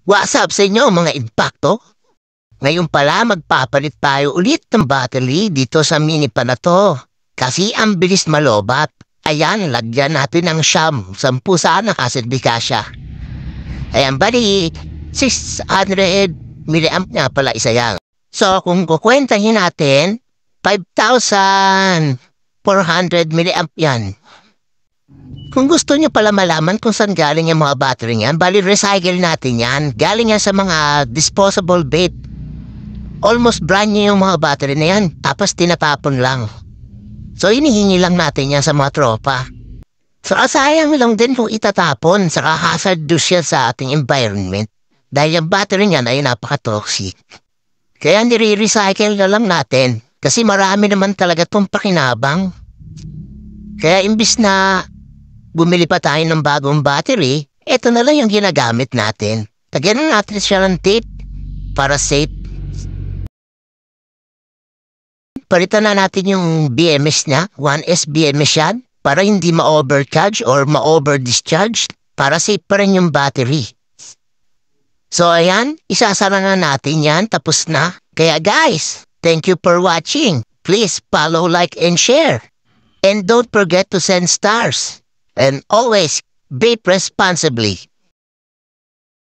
What's up sa inyo mga impacto? Ngayon pala magpapalit tayo ulit ng battery dito sa mini pa na to. Kasi ang bilis malobat. Ayan, lagyan natin ng siyam. 10 sana kasi bikasya. Ayan, bali, 600 milliamp nga pala isa yan. So, kung kukwentahin natin, 5,400 milliamp yan. Kung gusto nyo pala malaman kung saan galing yung mga battery yan, bali recycle natin yan. Galing yan sa mga disposable vape. Almost brand new yung mga battery na yan, tapos tinatapon lang. So hinihingi lang natin yan sa mga tropa. So sayang lang din kung itatapon, saka hazardous yan sa ating environment. Dahil yung battery niyan ay napaka-toxic. Kaya nire-recycle na lang natin, kasi marami naman talaga itong pakinabang. Kaya imbis na bumili pa tayo ng bagong battery, eto na lang yung ginagamit natin. Lagyan na natin siya ng tape para safe. Palitan na natin yung BMS niya, 1S BMS yan, para hindi ma-overcharge or ma-overdischarge, para safe pa rin yung battery. So ayan, isasara na natin yan, tapos na. Kaya guys, thank you for watching. Please follow, like, and share. And don't forget to send stars. And always vape responsibly.